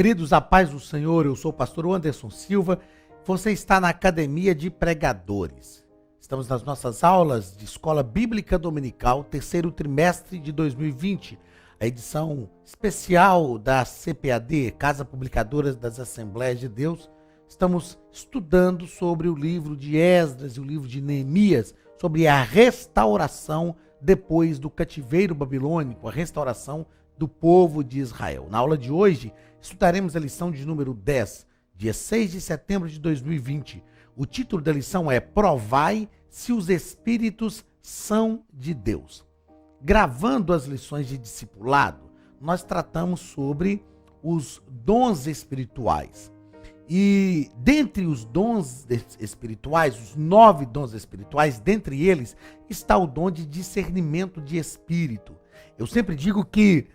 Queridos, a paz do Senhor, eu sou o pastor Anderson Silva, você está na Academia de Pregadores. Estamos nas nossas aulas de Escola Bíblica Dominical, terceiro trimestre de 2020, a edição especial da CPAD, Casa Publicadora das Assembleias de Deus. Estamos estudando sobre o livro de Esdras e o livro de Neemias, sobre a restauração depois do cativeiro babilônico, a restauração do povo de Israel. Na aula de hoje, estudaremos a lição de número 10, dia 6 de setembro de 2020. O título da lição é Provai se os Espíritos são de Deus. Gravando as lições de discipulado, nós tratamos sobre os dons espirituais. E dentre os dons espirituais, os 9 dons espirituais, dentre eles está o dom de discernimento de espírito. Eu sempre digo que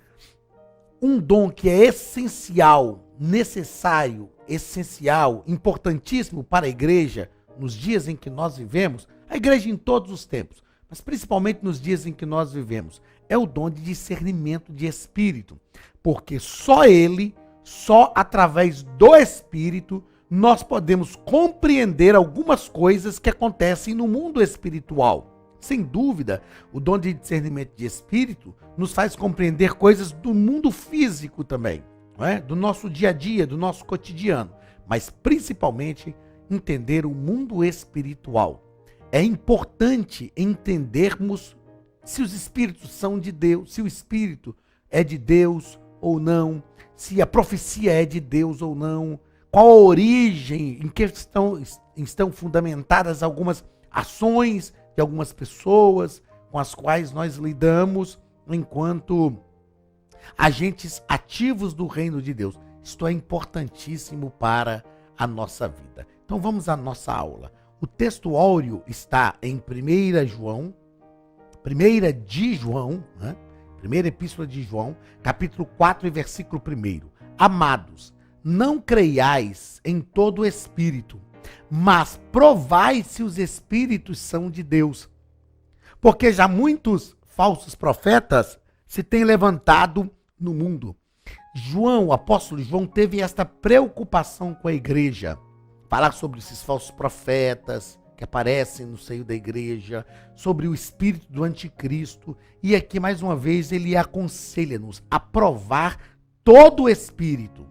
um dom que é essencial, necessário, essencial, importantíssimo para a igreja nos dias em que nós vivemos, a igreja em todos os tempos, mas principalmente nos dias em que nós vivemos, é o dom de discernimento de espírito, porque só através do espírito, nós podemos compreender algumas coisas que acontecem no mundo espiritual. Sem dúvida, o dom de discernimento de espírito nos faz compreender coisas do mundo físico também, não é? Do nosso dia a dia, do nosso cotidiano, mas principalmente entender o mundo espiritual. É importante entendermos se os espíritos são de Deus, se o espírito é de Deus ou não, se a profecia é de Deus ou não, qual a origem, em que estão fundamentadas algumas ações de algumas pessoas com as quais nós lidamos enquanto agentes ativos do reino de Deus. Isto é importantíssimo para a nossa vida. Então vamos à nossa aula. O texto áureo está em 1 João, primeira epístola de João, capítulo 4 e versículo 1. Amados, não creiais em todo o espírito, mas provai se os espíritos são de Deus. Porque já muitos falsos profetas se têm levantado no mundo. O apóstolo João teve esta preocupação com a igreja. Falar sobre esses falsos profetas que aparecem no seio da igreja, sobre o espírito do anticristo. E aqui, mais uma vez, ele aconselha-nos a provar todo o espírito.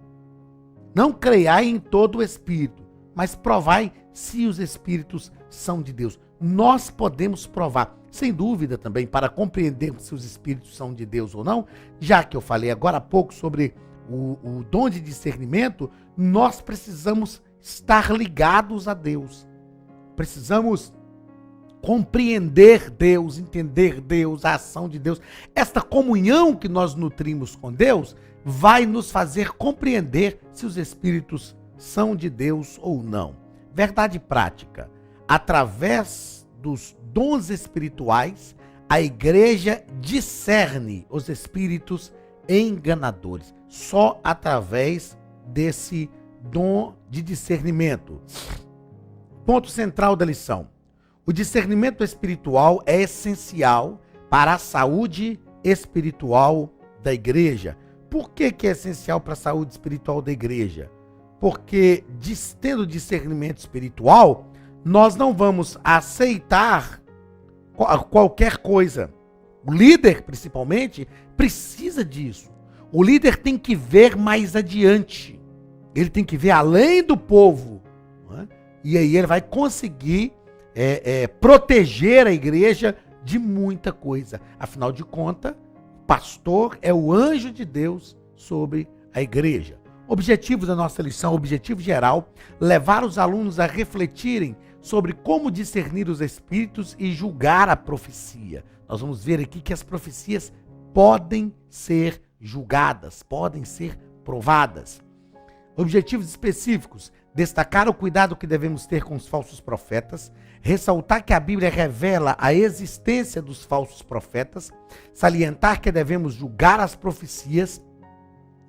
Não creiai em todo o espírito, mas provai se os espíritos são de Deus. Nós podemos provar, sem dúvida também, para compreendermos se os espíritos são de Deus ou não, já que eu falei agora há pouco sobre o dom de discernimento, nós precisamos estar ligados a Deus. Precisamos compreender Deus, entender Deus, a ação de Deus. Esta comunhão que nós nutrimos com Deus vai nos fazer compreender se os espíritos são de Deus ou não. Verdade prática. Através dos dons espirituais, a igreja discerne os espíritos enganadores. Só através desse dom de discernimento. Ponto central da lição. O discernimento espiritual é essencial para a saúde espiritual da igreja. Por que é essencial para a saúde espiritual da igreja? Porque, tendo discernimento espiritual, nós não vamos aceitar qualquer coisa. O líder, principalmente, precisa disso. O líder tem que ver mais adiante. Ele tem que ver além do povo. Né? E aí ele vai conseguir proteger a igreja de muita coisa. Afinal de contas, o pastor é o anjo de Deus sobre a igreja. Objetivo da nossa lição, objetivo geral, levar os alunos a refletirem sobre como discernir os espíritos e julgar a profecia. Nós vamos ver aqui que as profecias podem ser julgadas, podem ser provadas. Objetivos específicos: destacar o cuidado que devemos ter com os falsos profetas, ressaltar que a Bíblia revela a existência dos falsos profetas, salientar que devemos julgar as profecias,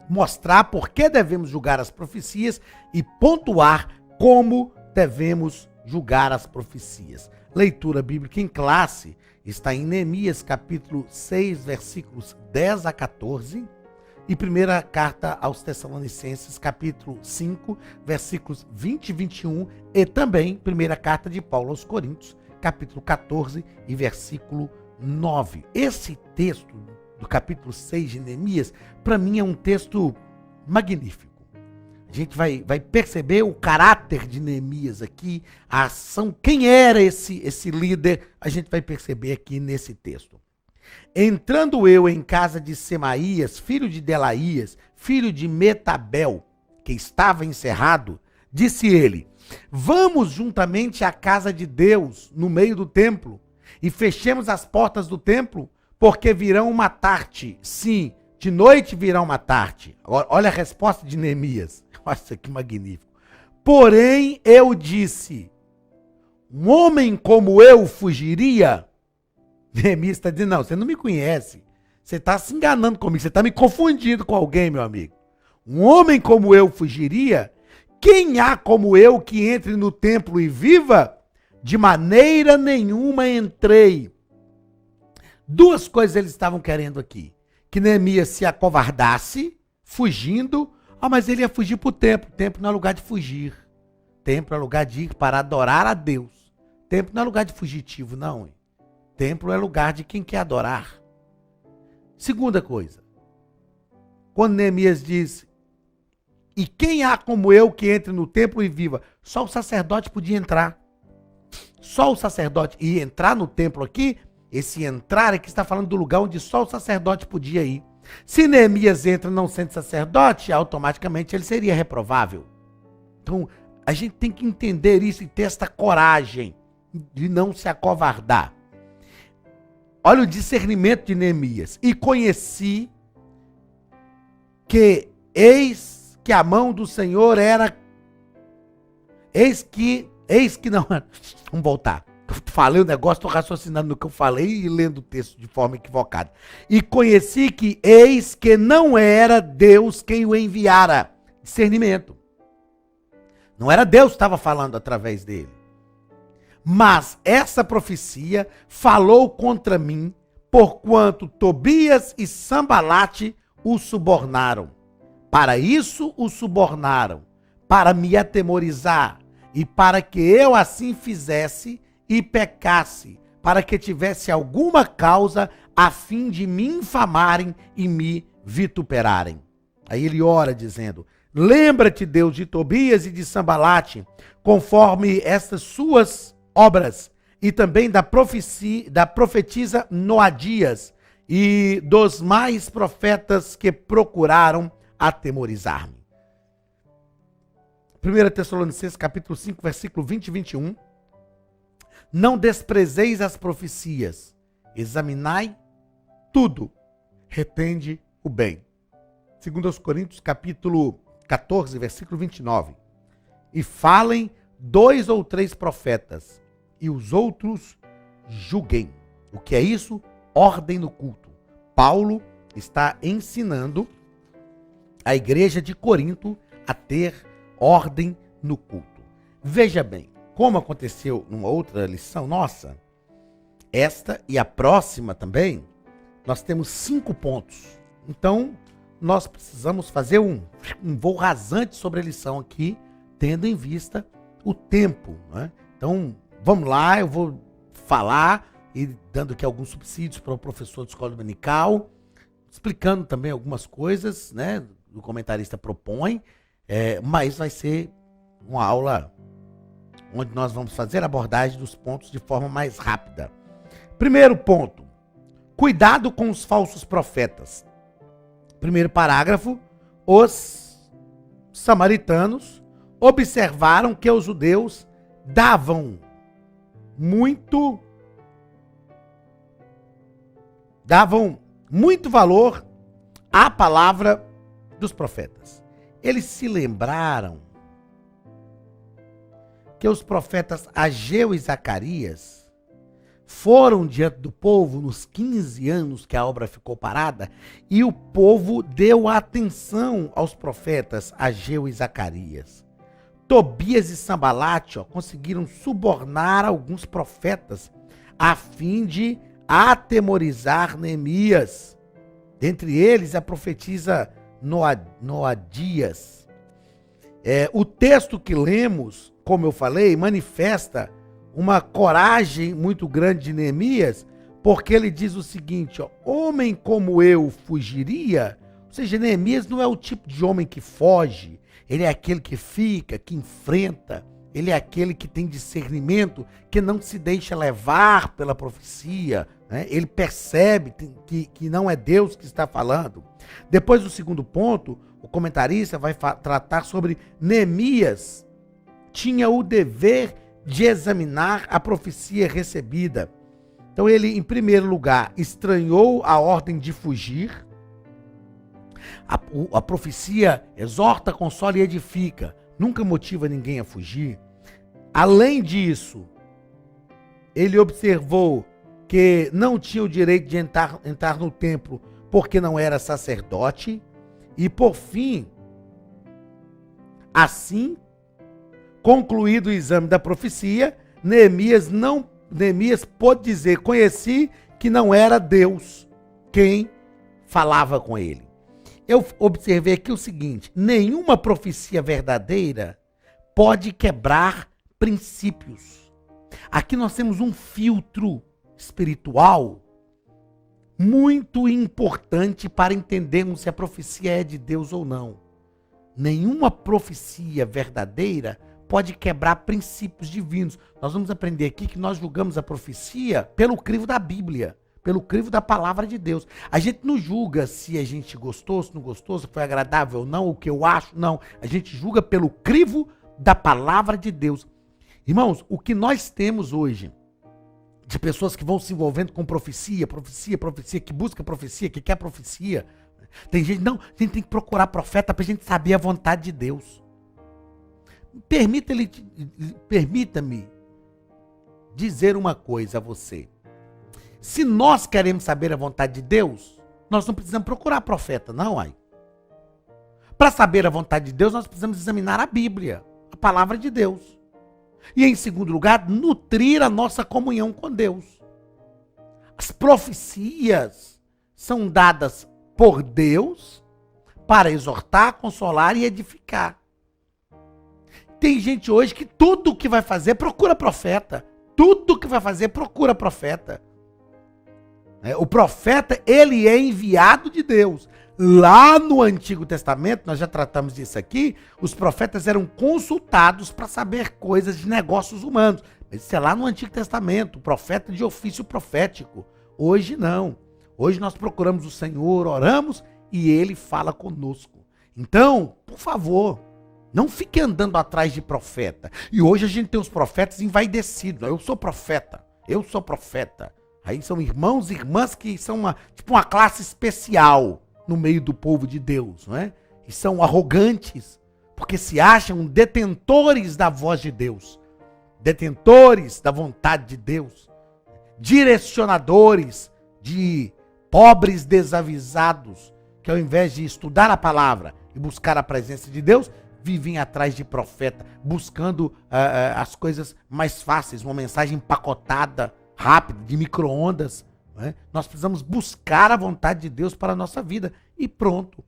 mostrar por que devemos julgar as profecias e pontuar como devemos julgar as profecias. Leitura bíblica em classe está em Neemias capítulo 6, versículos 10 a 14, e primeira carta aos Tessalonicenses, capítulo 5, versículos 20 e 21, e também primeira carta de Paulo aos Coríntios, capítulo 14 e versículo 9. Esse texto do capítulo 6 de Neemias, para mim é um texto magnífico. A gente vai perceber o caráter de Neemias aqui, a ação, quem era esse líder, a gente vai perceber aqui nesse texto. Entrando eu em casa de Semaías, filho de Delaías, filho de Metabel, que estava encerrado, disse ele: vamos juntamente à casa de Deus, no meio do templo, e fechemos as portas do templo, porque virão matar-te. Sim, de noite virão matar-te. Olha a resposta de Neemias. Nossa, que magnífico. Porém, eu disse: um homem como eu fugiria? Neemias está dizendo: não, você não me conhece. Você está se enganando comigo. Você está me confundindo com alguém, meu amigo. Um homem como eu fugiria? Quem há como eu que entre no templo e viva? De maneira nenhuma entrei. Duas coisas eles estavam querendo aqui. Que Neemias se acovardasse, fugindo. Mas ele ia fugir para o templo. Templo não é lugar de fugir. Templo é lugar de ir para adorar a Deus. Templo não é lugar de fugitivo, não. Templo é lugar de quem quer adorar. Segunda coisa. Quando Neemias diz: e quem há como eu que entre no templo e viva? Só o sacerdote podia entrar. Só o sacerdote. E entrar no templo aqui, esse entrar aqui está falando do lugar onde só o sacerdote podia ir. Se Neemias entra não sendo sacerdote, automaticamente ele seria reprovável. Então, a gente tem que entender isso e ter esta coragem de não se acovardar. Olha o discernimento de Neemias. E conheci que eis que a mão do Senhor era... Eis que não... Vamos voltar. Falei o negócio, estou raciocinando no que eu falei e lendo o texto de forma equivocada. E conheci que eis que não era Deus quem o enviara. Discernimento. Não era Deus que estava falando através dele. Mas essa profecia falou contra mim, porquanto Tobias e Sambalate o subornaram. Para isso o subornaram, para me atemorizar, e para que eu assim fizesse e pecasse, para que tivesse alguma causa a fim de me infamarem e me vituperarem. Aí ele ora dizendo: lembra-te, Deus, de Tobias e de Sambalate, conforme estas suas obras, e também da profetisa Noadias e dos mais profetas que procuraram atemorizar-me. 1 Tessalonicenses capítulo 5, versículo 20 e 21. Não desprezeis as profecias, examinai tudo, retende o bem. 2 Coríntios capítulo 14, versículo 29. E falem 2 ou 3 profetas, e os outros julguem. O que é isso? Ordem no culto. Paulo está ensinando a igreja de Corinto a ter ordem no culto. Veja bem, como aconteceu numa outra lição nossa, esta e a próxima também, nós temos 5 pontos. Então, nós precisamos fazer um voo rasante sobre a lição aqui, tendo em vista o tempo, né? Então, vamos lá, eu vou falar e dando aqui alguns subsídios para o professor de escola dominical, explicando também algumas coisas, né? O comentarista propõe, mas vai ser uma aula onde nós vamos fazer a abordagem dos pontos de forma mais rápida. Primeiro ponto: cuidado com os falsos profetas. Primeiro parágrafo: os samaritanos observaram que os judeus davam muito valor à palavra dos profetas. Eles se lembraram que os profetas Ageu e Zacarias foram diante do povo nos 15 anos que a obra ficou parada, e o povo deu atenção aos profetas Ageu e Zacarias. Tobias e Sambalate conseguiram subornar alguns profetas a fim de atemorizar Neemias. Dentre eles, a profetisa Noadias. O texto que lemos, como eu falei, manifesta uma coragem muito grande de Neemias, porque ele diz o seguinte, ó, homem como eu fugiria? Ou seja, Neemias não é o tipo de homem que foge, ele é aquele que fica, que enfrenta, ele é aquele que tem discernimento, que não se deixa levar pela profecia, né? Ele percebe que não é Deus que está falando. Depois do segundo ponto, o comentarista vai tratar sobre Neemias tinha o dever de examinar a profecia recebida. Então ele, em primeiro lugar, estranhou a ordem de fugir. A profecia exorta, consola e edifica. Nunca motiva ninguém a fugir. Além disso, ele observou que não tinha o direito de entrar no templo porque não era sacerdote. E por fim, assim, concluído o exame da profecia, Neemias pôde dizer, conheci que não era Deus quem falava com ele. Eu observei aqui o seguinte, nenhuma profecia verdadeira pode quebrar princípios. Aqui nós temos um filtro espiritual muito importante para entendermos se a profecia é de Deus ou não. Nenhuma profecia verdadeira pode quebrar princípios divinos. Nós vamos aprender aqui que nós julgamos a profecia pelo crivo da Bíblia, pelo crivo da palavra de Deus. A gente não julga se a gente gostou, se não gostou, se foi agradável ou não, o que eu acho, não. A gente julga pelo crivo da palavra de Deus. Irmãos, o que nós temos hoje de pessoas que vão se envolvendo com profecia, que busca profecia, que quer profecia. Tem gente, não, a gente tem que procurar profeta para a gente saber a vontade de Deus. Permita-me dizer uma coisa a você. Se nós queremos saber a vontade de Deus, nós não precisamos procurar profeta, não, ai. Para saber a vontade de Deus, nós precisamos examinar a Bíblia, a palavra de Deus. E em segundo lugar, nutrir a nossa comunhão com Deus. As profecias são dadas por Deus para exortar, consolar e edificar. Tem gente hoje que tudo que vai fazer procura profeta. Tudo que vai fazer procura profeta. O profeta, ele é enviado de Deus. Lá no Antigo Testamento, nós já tratamos disso aqui, os profetas eram consultados para saber coisas de negócios humanos. Isso é lá no Antigo Testamento, profeta de ofício profético. Hoje não. Hoje nós procuramos o Senhor, oramos e Ele fala conosco. Então, por favor, não fique andando atrás de profeta. E hoje a gente tem os profetas envaidecidos. Eu sou profeta, eu sou profeta. Aí são irmãos e irmãs que são uma classe especial no meio do povo de Deus, não é? E são arrogantes, porque se acham detentores da voz de Deus, detentores da vontade de Deus, direcionadores de pobres desavisados, que ao invés de estudar a palavra e buscar a presença de Deus, vivem atrás de profeta, buscando as coisas mais fáceis, uma mensagem empacotada, rápida, de micro-ondas. Nós precisamos buscar a vontade de Deus para a nossa vida e pronto.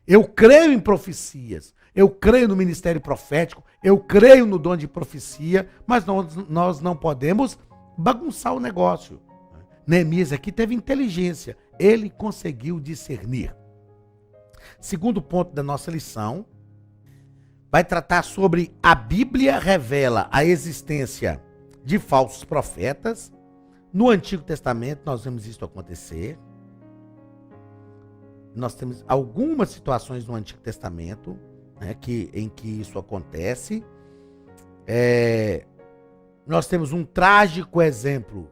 Eu creio em profecias, eu creio no ministério profético, eu creio no dom de profecia, mas nós não podemos bagunçar o negócio. Neemias aqui teve inteligência, ele conseguiu discernir. Segundo ponto da nossa lição, vai tratar sobre a Bíblia revela a existência de falsos profetas. No Antigo Testamento nós vemos isso acontecer. Nós temos algumas situações no Antigo Testamento, né, em que isso acontece. Nós temos um trágico exemplo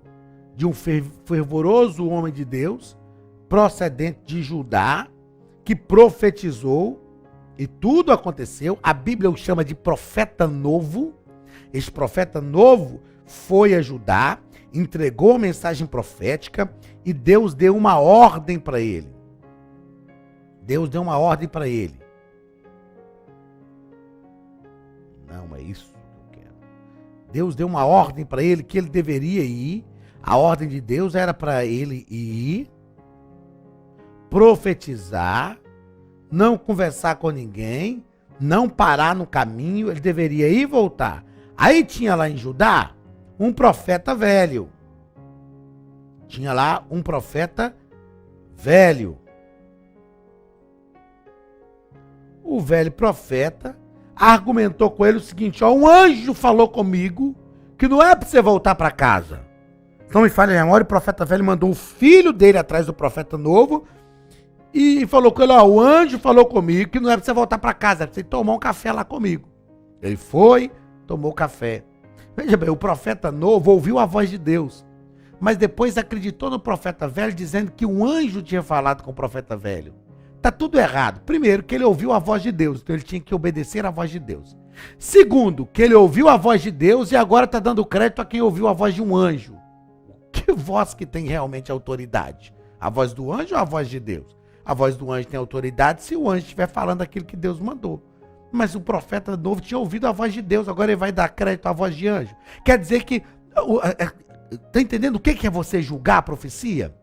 de um fervoroso homem de Deus, procedente de Judá, que profetizou e tudo aconteceu. A Bíblia o chama de profeta novo. Este profeta novo foi a Judá, entregou a mensagem profética e Deus deu uma ordem para ele. Deus deu uma ordem para ele. Não é isso que eu quero. Deus deu uma ordem para ele que ele deveria ir. A ordem de Deus era para ele ir, profetizar, não conversar com ninguém, não parar no caminho, ele deveria ir e voltar. Aí tinha lá em Judá um profeta velho. Tinha lá um profeta velho. O velho profeta argumentou com ele o seguinte: ó, um anjo falou comigo que não é para você voltar para casa. Não me falha a memória, o profeta velho mandou o filho dele atrás do profeta novo e falou com ele: ó, o anjo falou comigo que não é para você voltar para casa, é para você tomar um café lá comigo. Ele foi, tomou café. Veja bem, o profeta novo ouviu a voz de Deus, mas depois acreditou no profeta velho, dizendo que um anjo tinha falado com o profeta velho. Tá tudo errado. Primeiro, que ele ouviu a voz de Deus, então ele tinha que obedecer à voz de Deus. Segundo, que ele ouviu a voz de Deus e agora está dando crédito a quem ouviu a voz de um anjo. Que voz que tem realmente autoridade? A voz do anjo ou a voz de Deus? A voz do anjo tem autoridade se o anjo estiver falando aquilo que Deus mandou. Mas o profeta novo tinha ouvido a voz de Deus, agora ele vai dar crédito à voz de anjo. Quer dizer que... Está entendendo o que é você julgar a profecia?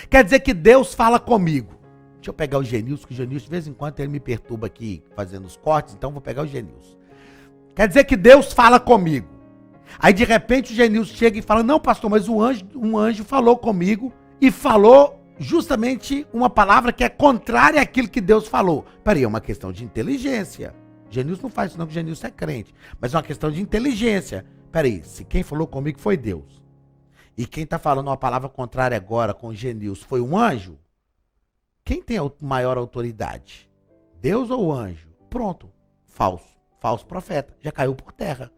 Quer dizer que Deus fala comigo. Deixa eu pegar o Genilson, que o Genilson de vez em quando ele me perturba aqui fazendo os cortes, então vou pegar o Genilson. Quer dizer que Deus fala comigo. Aí de repente o Genilson chega e fala: não, pastor, mas um anjo falou comigo e falou justamente uma palavra que é contrária àquilo que Deus falou. Peraí, é uma questão de inteligência. Genilson não faz isso não, que Genilson é crente. Mas é uma questão de inteligência. Peraí, se quem falou comigo foi Deus, e quem está falando uma palavra contrária agora com o Genilson foi um anjo, quem tem a maior autoridade? Deus ou o anjo? Pronto, falso profeta, já caiu por terra.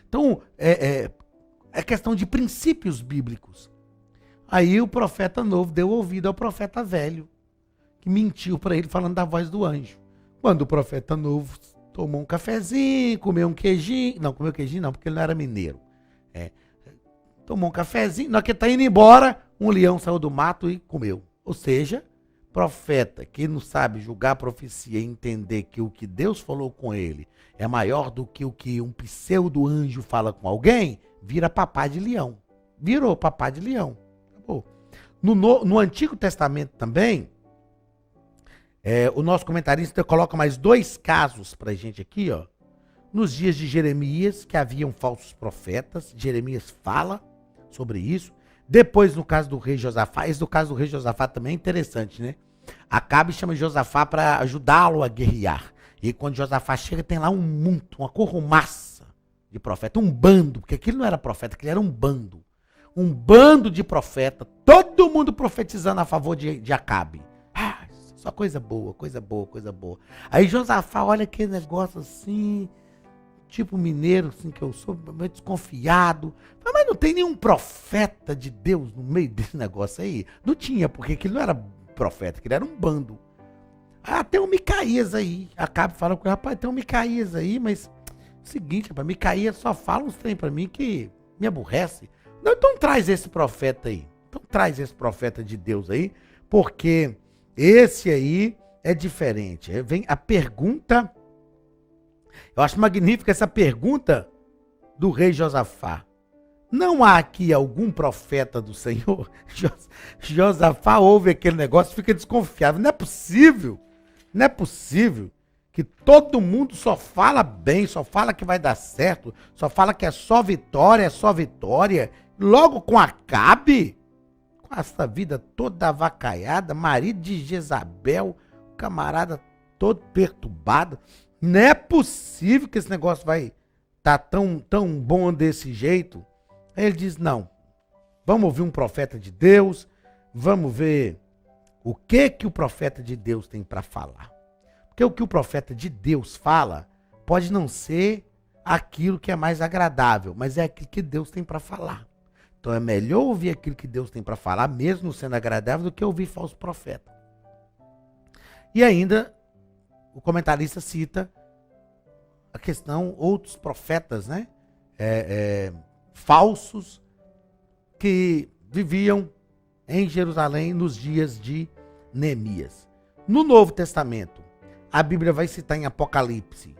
Então, é questão de princípios bíblicos. Aí o profeta novo deu ouvido ao profeta velho, que mentiu para ele falando da voz do anjo. Quando o profeta novo tomou um cafezinho, comeu um queijinho, não, comeu queijinho não, porque ele não era mineiro. Tomou um cafezinho, na hora que ele está indo embora, um leão saiu do mato e comeu. Ou seja, profeta que não sabe julgar a profecia e entender que o que Deus falou com ele é maior do que o que um pseudo-anjo fala com alguém, vira papá de leão. Virou papá de leão. Acabou. No Antigo Testamento também, o nosso comentarista coloca mais 2 casos pra gente aqui, ó. Nos dias de Jeremias, que haviam falsos profetas, Jeremias fala sobre isso. Depois, no caso do rei Josafá, esse do caso do rei Josafá também é interessante, né? Acabe chama Josafá para ajudá-lo a guerrear. E quando Josafá chega, tem lá uma corrumaça de profeta, um bando, porque aquilo não era profeta, aquilo era um bando. Um bando de profeta, todo mundo profetizando a favor de Acabe. Só coisa boa, coisa boa, coisa boa. Aí Josafá olha aquele negócio assim, tipo mineiro, assim, que eu sou meio desconfiado. Mas não tem nenhum profeta de Deus no meio desse negócio aí? Não tinha, porque aquilo não era profeta, aquilo era um bando. Tem um Micaías aí. Acabe falando com ele: rapaz, tem um Micaías aí, mas seguinte, rapaz, Micaías só fala uns trem pra mim que me aborrece. Não, então traz esse profeta aí. Então traz esse profeta de Deus aí, porque esse aí é diferente. Vem a pergunta. Eu acho magnífica essa pergunta do rei Josafá. Não há aqui algum profeta do Senhor? Josafá ouve aquele negócio e fica desconfiado. Não é possível. Não é possível que todo mundo só fala bem, só fala que vai dar certo, só fala que é só vitória, é só vitória. Logo com Acabe, com essa vida toda avacaiada, marido de Jezabel, camarada todo perturbado. Não é possível que esse negócio vai estar tão bom desse jeito. Aí ele diz: não, vamos ouvir um profeta de Deus, vamos ver o que o profeta de Deus tem para falar. Porque o que o profeta de Deus fala pode não ser aquilo que é mais agradável, mas é aquilo que Deus tem para falar. Então é melhor ouvir aquilo que Deus tem para falar, mesmo sendo agradável, do que ouvir falso profeta. E ainda o comentarista cita a questão, outros profetas, né? Falsos, que viviam em Jerusalém nos dias de Neemias. No Novo Testamento, a Bíblia vai citar em Apocalipse.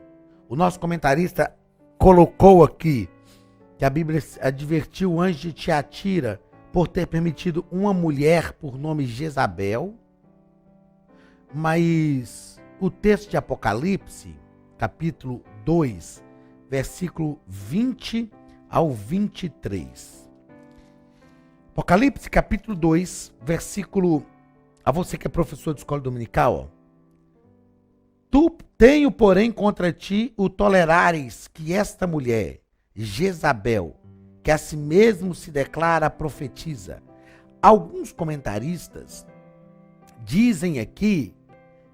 O nosso comentarista colocou aqui que a Bíblia advertiu o anjo de Tiatira por ter permitido uma mulher por nome Jezabel mas o texto de Apocalipse, capítulo 2, versículo 20 ao 23. Apocalipse, capítulo 2, versículo... A você que é professor de escola dominical, ó. Tenho, porém, contra ti o tolerares que esta mulher, Jezabel, que a si mesmo se declara profetiza. Alguns comentaristas dizem aqui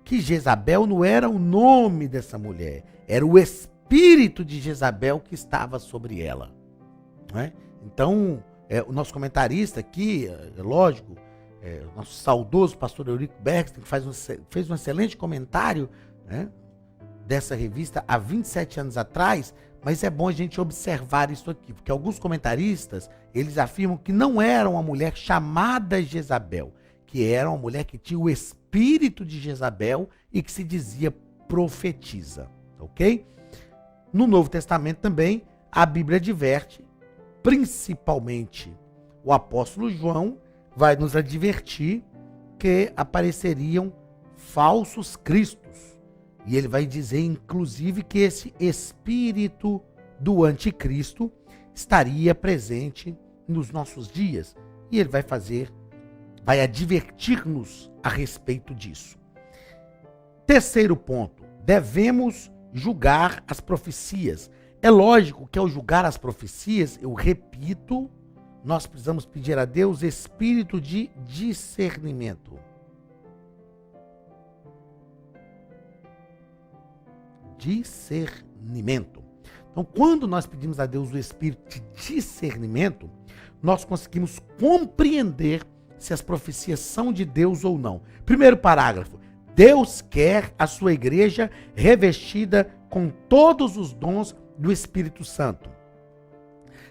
que Jezabel não era o nome dessa mulher, era o espírito de Jezabel que estava sobre ela. Não é? Então, o nosso comentarista aqui, lógico, o nosso saudoso pastor Eurico Bergsten, que fez um excelente comentário, né, dessa revista há 27 anos atrás, mas é bom a gente observar isso aqui, porque alguns comentaristas, eles afirmam que não era uma mulher chamada Jezabel, que era uma mulher que tinha o espírito de Jezabel e que se dizia profetiza, ok? No Novo Testamento também, a Bíblia adverte, principalmente o apóstolo João, vai nos advertir que apareceriam falsos cristos. E ele vai dizer, inclusive, que esse espírito do anticristo estaria presente nos nossos dias. E ele vai advertir-nos a respeito disso. Terceiro ponto, devemos julgar as profecias. É lógico que ao julgar as profecias, eu repito, nós precisamos pedir a Deus espírito de discernimento. Discernimento. Então, quando nós pedimos a Deus o espírito de discernimento, nós conseguimos compreender se as profecias são de Deus ou não. Primeiro parágrafo. Deus quer a sua igreja revestida com todos os dons do Espírito Santo.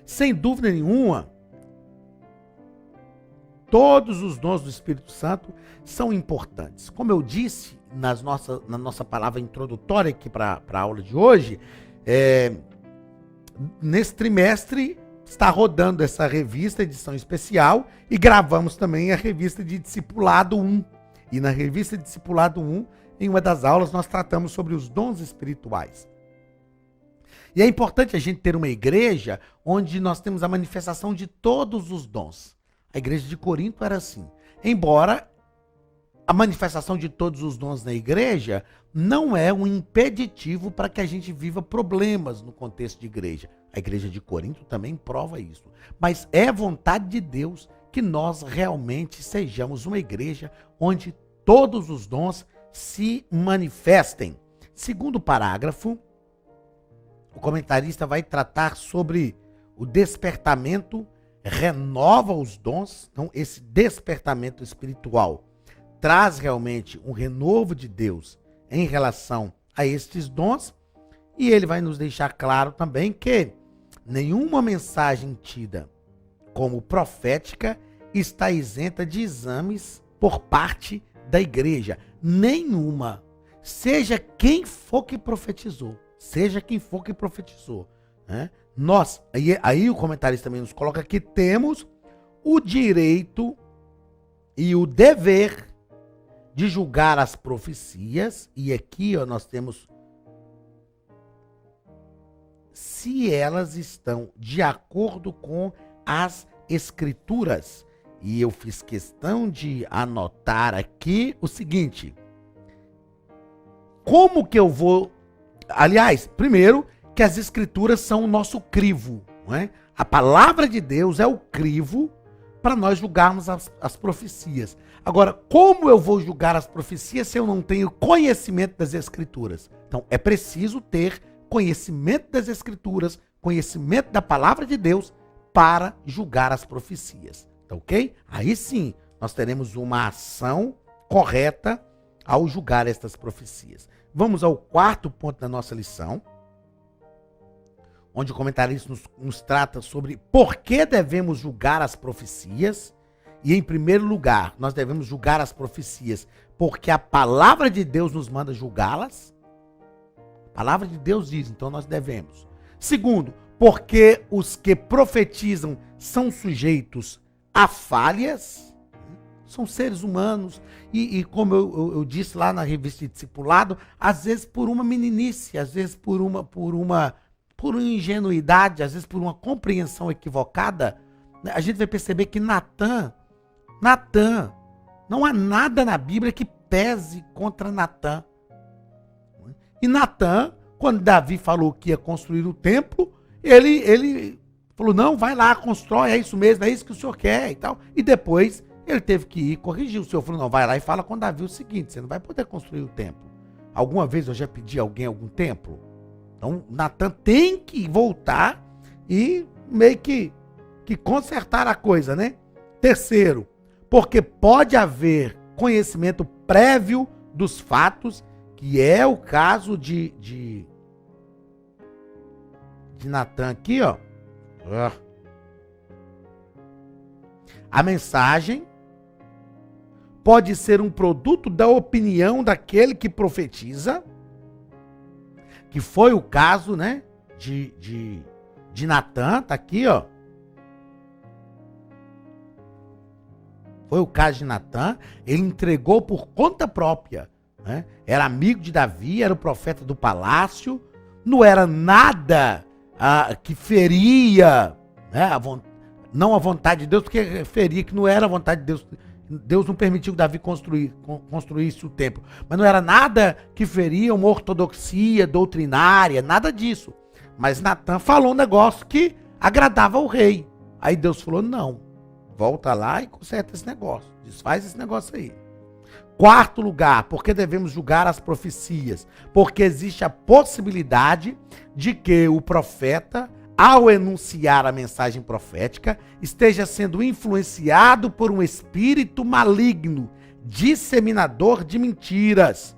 Sem dúvida nenhuma, todos os dons do Espírito Santo são importantes. Como eu disse na nossa palavra introdutória aqui para a aula de hoje, nesse trimestre está rodando essa revista, edição especial, e gravamos também a revista de Discipulado 1. E na revista de Discipulado 1, em uma das aulas, nós tratamos sobre os dons espirituais. E é importante a gente ter uma igreja onde nós temos a manifestação de todos os dons. A igreja de Corinto era assim. Embora a manifestação de todos os dons na igreja não é um impeditivo para que a gente viva problemas no contexto de igreja. A igreja de Corinto também prova isso. Mas é vontade de Deus que nós realmente sejamos uma igreja onde todos os dons se manifestem. Segundo parágrafo, o comentarista vai tratar sobre o despertamento, renova os dons. Então, esse despertamento espiritual traz realmente um renovo de Deus em relação a estes dons. E ele vai nos deixar claro também que nenhuma mensagem tida como profética está isenta de exames por parte da igreja. Nenhuma. Seja quem for que profetizou. Seja quem for que profetizou. Né? Nós, aí o comentarista também nos coloca que temos o direito e o dever de julgar as profecias. E aqui nós temos se elas estão de acordo com as Escrituras. E eu fiz questão de anotar aqui o seguinte. Como que eu vou... Aliás, primeiro, que as Escrituras são o nosso crivo. Não é? A palavra de Deus é o crivo para nós julgarmos as profecias. Agora, como eu vou julgar as profecias se eu não tenho conhecimento das Escrituras? Então, é preciso ter conhecimento das Escrituras, conhecimento da palavra de Deus para julgar as profecias. Tá ok? Aí sim, nós teremos uma ação correta ao julgar estas profecias. Vamos ao quarto ponto da nossa lição, onde o comentarista nos trata sobre por que devemos julgar as profecias. E, em primeiro lugar, nós devemos julgar as profecias porque a palavra de Deus nos manda julgá-las. A palavra de Deus diz, então nós devemos. Segundo, porque os que profetizam são sujeitos a falhas. são seres humanos. E como eu disse lá na revista de discipulado, às vezes por uma meninice, às vezes por uma ingenuidade, às vezes por uma compreensão equivocada, a gente vai perceber que Natan, não há nada na Bíblia que pese contra Natan. E Natan, quando Davi falou que ia construir o templo, ele falou, não, vai lá, constrói, é isso mesmo, é isso que o senhor quer e tal. E depois ele teve que ir corrigir. O senhor falou, não, vai lá e fala com Davi o seguinte, você não vai poder construir o templo. Alguma vez eu já pedi a alguém algum templo? Então, Natan tem que voltar e meio que consertar a coisa, né? Terceiro, porque pode haver conhecimento prévio dos fatos, que é o caso de Natan aqui, ó. A mensagem pode ser um produto da opinião daquele que profetiza, que foi o caso, né, de Natan, tá aqui, ó. Foi o caso de Natan, ele entregou por conta própria, né? Era amigo de Davi, era o profeta do palácio, não era nada que feria, né, não a vontade de Deus, porque feria que não era a vontade de Deus. Deus não permitiu que Davi construísse o templo. Mas não era nada que feria uma ortodoxia doutrinária, nada disso. Mas Natan falou um negócio que agradava ao rei. Aí Deus falou, não, volta lá e conserta esse negócio, desfaz esse negócio aí. Quarto lugar, porque devemos julgar as profecias? Porque existe a possibilidade de que o profeta, ao enunciar a mensagem profética, esteja sendo influenciado por um espírito maligno, disseminador de mentiras.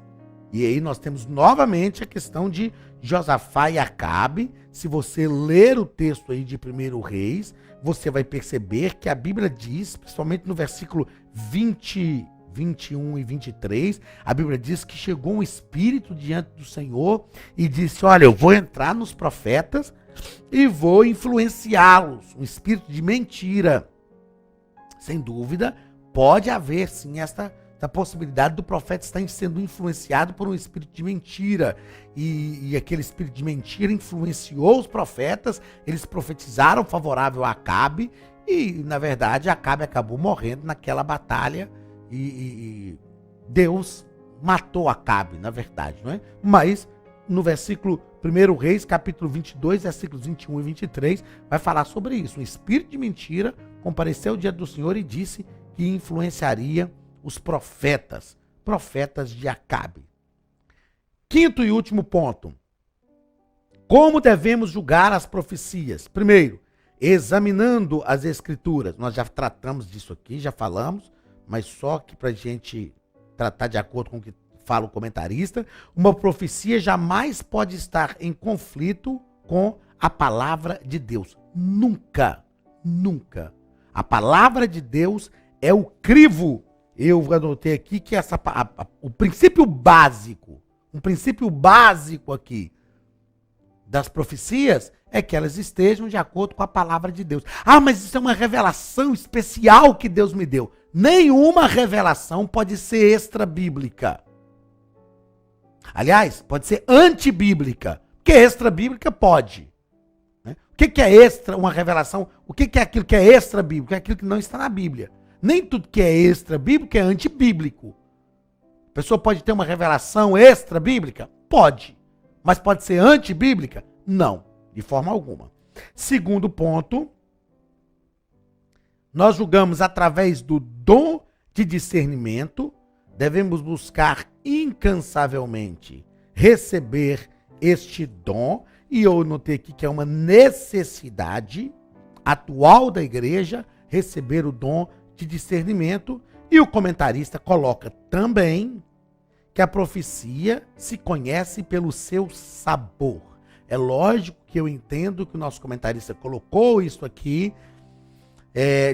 E aí nós temos novamente a questão de Josafá e Acabe. Se você ler o texto aí de 1 Reis, você vai perceber que a Bíblia diz, principalmente no versículo 20, 21 e 23, a Bíblia diz que chegou um espírito diante do Senhor e disse, olha, eu vou entrar nos profetas e vou influenciá-los, um espírito de mentira. Sem dúvida, pode haver sim esta possibilidade do profeta estar sendo influenciado por um espírito de mentira. E aquele espírito de mentira influenciou os profetas, eles profetizaram favorável a Acabe e, na verdade, Acabe acabou morrendo naquela batalha e Deus matou Acabe, na verdade, não é? Mas no versículo 1 Reis, capítulo 22, versículos 21 e 23, vai falar sobre isso. Um espírito de mentira compareceu diante do Senhor e disse que influenciaria os profetas de Acabe. Quinto e último ponto. Como devemos julgar as profecias? Primeiro, examinando as escrituras. Nós já tratamos disso aqui, já falamos, mas só que para a gente tratar de acordo com o que fala o comentarista, uma profecia jamais pode estar em conflito com a palavra de Deus. Nunca, nunca. A palavra de Deus é o crivo. Eu anotei aqui que o princípio básico, um princípio básico aqui das profecias é que elas estejam de acordo com a palavra de Deus. Ah, mas isso é uma revelação especial que Deus me deu. Nenhuma revelação pode ser extra-bíblica. Aliás, pode ser antibíblica, porque extra-bíblica pode. Né? O que é extra, uma revelação? O que é aquilo que é extra-bíblico? É aquilo que não está na Bíblia. Nem tudo que é extra-bíblico é antibíblico. A pessoa pode ter uma revelação extra-bíblica? Pode. Mas pode ser antibíblica? Não, de forma alguma. Segundo ponto, nós julgamos através do dom de discernimento, devemos buscar incansavelmente receber este dom, e eu notei aqui que é uma necessidade atual da igreja receber o dom de discernimento, e o comentarista coloca também que a profecia se conhece pelo seu sabor. É lógico que eu entendo que o nosso comentarista colocou isso aqui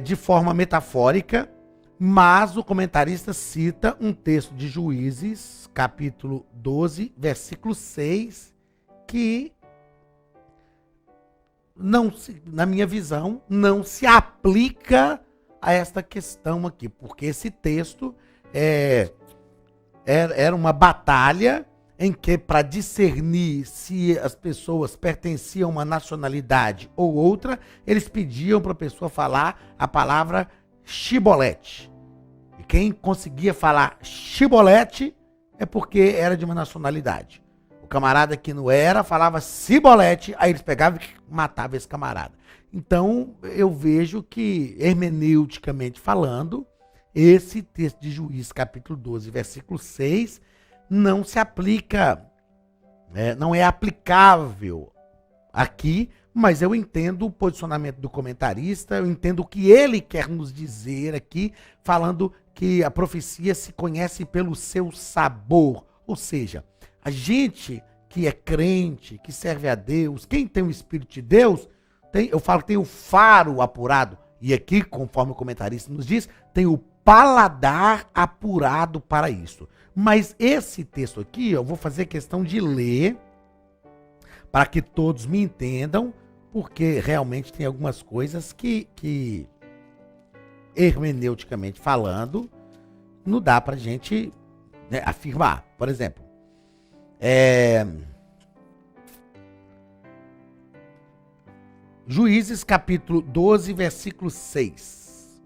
de forma metafórica, mas o comentarista cita um texto de Juízes, capítulo 12, versículo 6, que, na minha visão, não se aplica a esta questão aqui, porque esse texto era uma batalha em que, para discernir se as pessoas pertenciam a uma nacionalidade ou outra, eles pediam para a pessoa falar a palavra chibolete. E quem conseguia falar chibolete é porque era de uma nacionalidade. O camarada que não era, falava cibolete, aí eles pegavam e matavam esse camarada. Então, eu vejo que, hermeneuticamente falando, esse texto de Juízes, capítulo 12, versículo 6, não se aplica, não é aplicável aqui, mas eu entendo o posicionamento do comentarista, eu entendo o que ele quer nos dizer aqui, falando que a profecia se conhece pelo seu sabor, ou seja, a gente que é crente, que serve a Deus, quem tem o Espírito de Deus, eu falo que tem o faro apurado, e aqui, conforme o comentarista nos diz, tem o paladar apurado para isso. Mas esse texto aqui, eu vou fazer questão de ler, para que todos me entendam, porque realmente tem algumas coisas que hermeneuticamente falando, não dá para a gente, né, afirmar. Por exemplo, Juízes capítulo 12, versículo 6.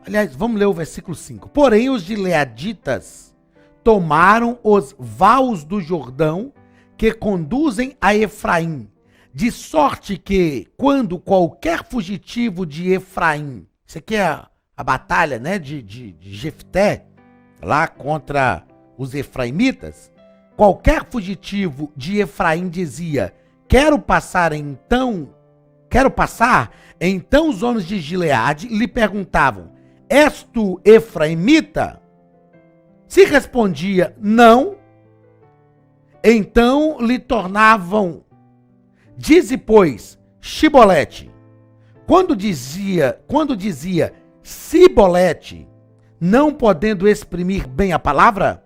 Aliás, vamos ler o versículo 5. Porém, os gileaditas tomaram os vaus do Jordão que conduzem a Efraim, de sorte que, quando qualquer fugitivo de Efraim, isso aqui é a batalha, né, de Jefté, lá contra os efraimitas, qualquer fugitivo de Efraim dizia, quero passar, então os homens de Gileade lhe perguntavam, és tu efraimita? Se respondia não, então lhe tornavam, dize pois, chibolete. Quando dizia cibolete, não podendo exprimir bem a palavra,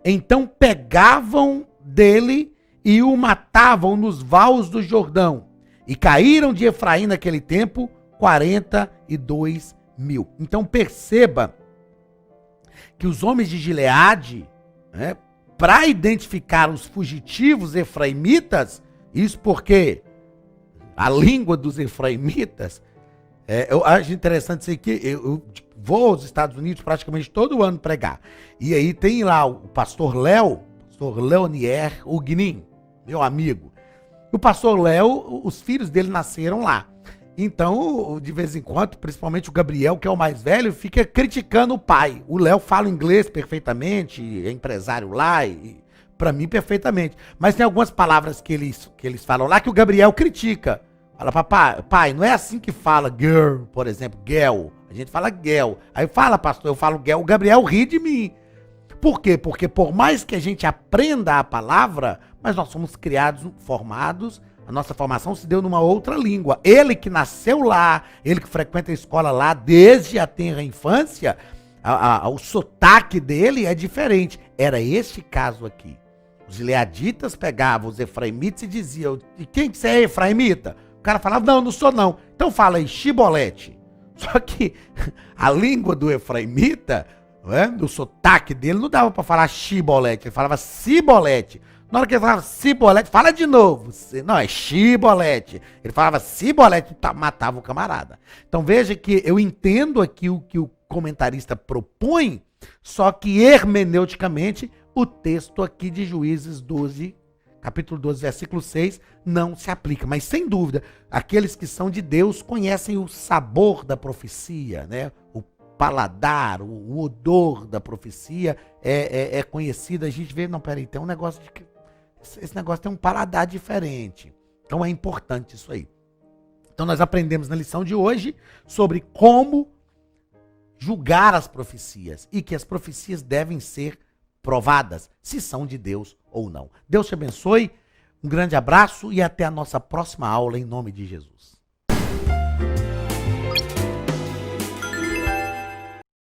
então pegavam dele e o matavam nos vaus do Jordão. E caíram de Efraim naquele tempo 42 mil. Então perceba que os homens de Gileade, né, para identificar os fugitivos efraimitas, isso porque a língua dos efraimitas, eu acho interessante isso aqui, eu vou aos Estados Unidos praticamente todo ano pregar, e aí tem lá o pastor Leonier Ugnin, meu amigo. O pastor Léo, os filhos dele nasceram lá. Então, de vez em quando, principalmente o Gabriel, que é o mais velho, fica criticando o pai. O Léo fala inglês perfeitamente, é empresário lá, e para mim perfeitamente. Mas tem algumas palavras que eles falam lá que o Gabriel critica. Fala, papai, pai, não é assim que fala girl, por exemplo, girl. A gente fala girl. Aí fala, pastor, eu falo girl. O Gabriel ri de mim. Por quê? Porque por mais que a gente aprenda a palavra, mas nós somos formados, a nossa formação se deu numa outra língua. Ele que nasceu lá, ele que frequenta a escola lá desde a tenra infância, o sotaque dele é diferente. Era este caso aqui. Os gileaditas pegavam os efraimitas e diziam, e quem que você é efraimita? O cara falava, não sou não. Então fala aí, chibolete. Só que a língua do efraimita, do sotaque dele, não dava para falar chibolete, ele falava cibolete. Na hora que ele falava cibolete, fala de novo. Não, é chibolete. Ele falava cibolete, matava o camarada. Então veja que eu entendo aqui o que o comentarista propõe, só que hermeneuticamente o texto aqui de Juízes 12, capítulo 12, versículo 6, não se aplica. Mas sem dúvida, aqueles que são de Deus conhecem o sabor da profecia, né? O paladar, o odor da profecia é conhecido. A gente vê, não, peraí, tem um negócio de que esse negócio tem um paladar diferente. Então é importante isso aí. Então nós aprendemos na lição de hoje sobre como julgar as profecias e que as profecias devem ser provadas, se são de Deus ou não. Deus te abençoe, um grande abraço e até a nossa próxima aula em nome de Jesus.